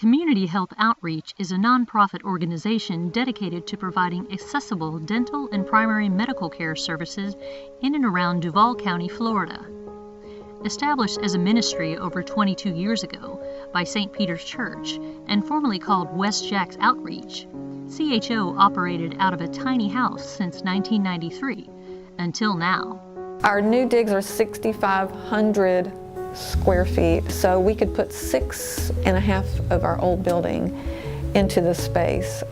Community Health Outreach is a nonprofit organization dedicated to providing accessible dental and primary medical care services in and around Duval County, Florida. Established as a ministry over 22 years ago by St. Peter's Church and formerly called West Jacks Outreach, CHO operated out of a tiny house since 1993 until now. Our new digs are 6,500 square feet, so we could put 6.5 of our old building into the space.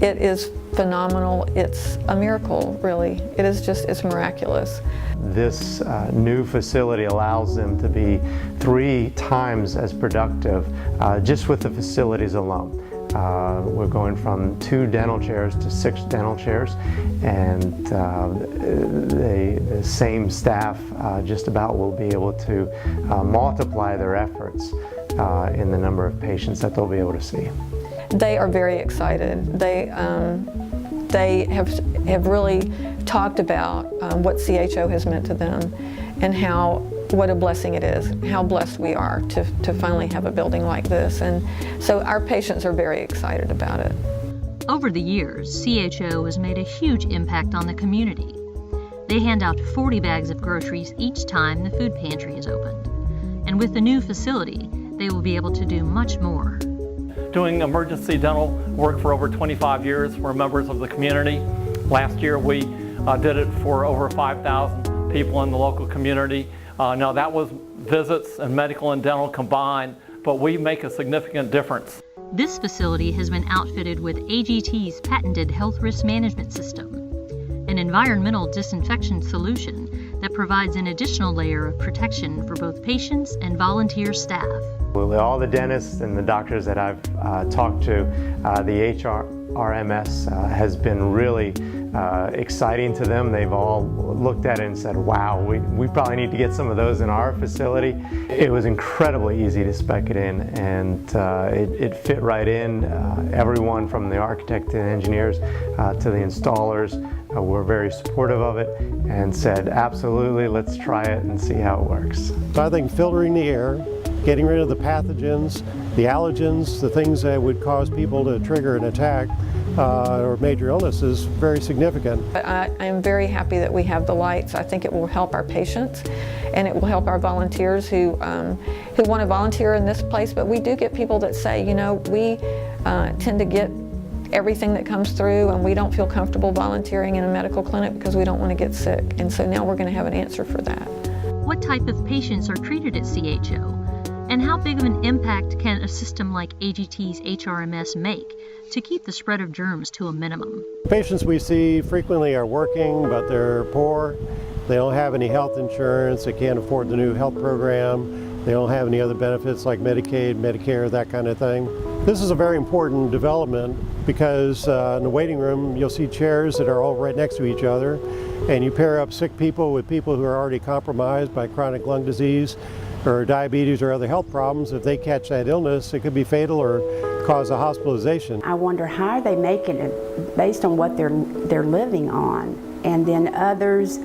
It is phenomenal. It's a miracle, really. It's miraculous. This new facility allows them to be 3 times as productive just with the facilities alone. We're going from 2 dental chairs to 6 dental chairs, and the same staff just about will be able to multiply their efforts in the number of patients that they'll be able to see. They are very excited. They have really talked about what CHO has meant to them and what a blessing it is, how blessed we are to finally have a building like this. And so our patients are very excited about it. Over the years, CHO has made a huge impact on the community. They hand out 40 bags of groceries each time the food pantry is opened. And with the new facility, they will be able to do much more. Doing emergency dental work for over 25 years. We're members of the community. Last year we did it for over 5,000 people in the local community. Now that was visits and medical and dental combined, but we make a significant difference. This facility has been outfitted with AGT's patented health risk management system, an environmental disinfection solution that provides an additional layer of protection for both patients and volunteer staff. With all the dentists and the doctors that I've talked to, the HRMS has been really exciting to them. They've all looked at it and said, wow, we probably need to get some of those in our facility. It was incredibly easy to spec it in, and it fit right in. Everyone from the architect and engineers to the installers were very supportive of it and said, absolutely, let's try it and see how it works. So I think filtering the air, getting rid of the pathogens, the allergens, the things that would cause people to trigger an attack or major illness is very significant. I am very happy that we have the lights. I think it will help our patients, and it will help our volunteers who want to volunteer in this place. But we do get people that say, you know, we tend to get everything that comes through, and we don't feel comfortable volunteering in a medical clinic because we don't want to get sick. And so now we're going to have an answer for that. What type of patients are treated at CHO? And how big of an impact can a system like AGT's HRMS make to keep the spread of germs to a minimum? Patients we see frequently are working, but they're poor. They don't have any health insurance. They can't afford the new health program. They don't have any other benefits like Medicaid, Medicare, that kind of thing. This is a very important development because in the waiting room you'll see chairs that are all right next to each other, and you pair up sick people with people who are already compromised by chronic lung disease or diabetes or other health problems. If they catch that illness, it could be fatal or cause a hospitalization. I wonder how are they making it based on what they're living on, and then others,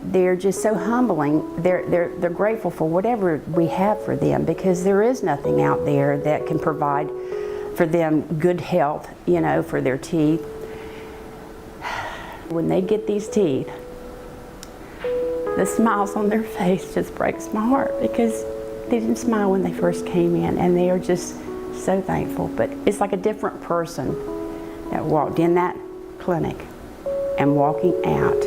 they're just so humbling. They're grateful for whatever we have for them, because there is nothing out there that can provide for them good health, you know, for their teeth. When they get these teeth, the smiles on their face just breaks my heart, because they didn't smile when they first came in, and they are just so thankful. But it's like a different person that walked in that clinic and walking out.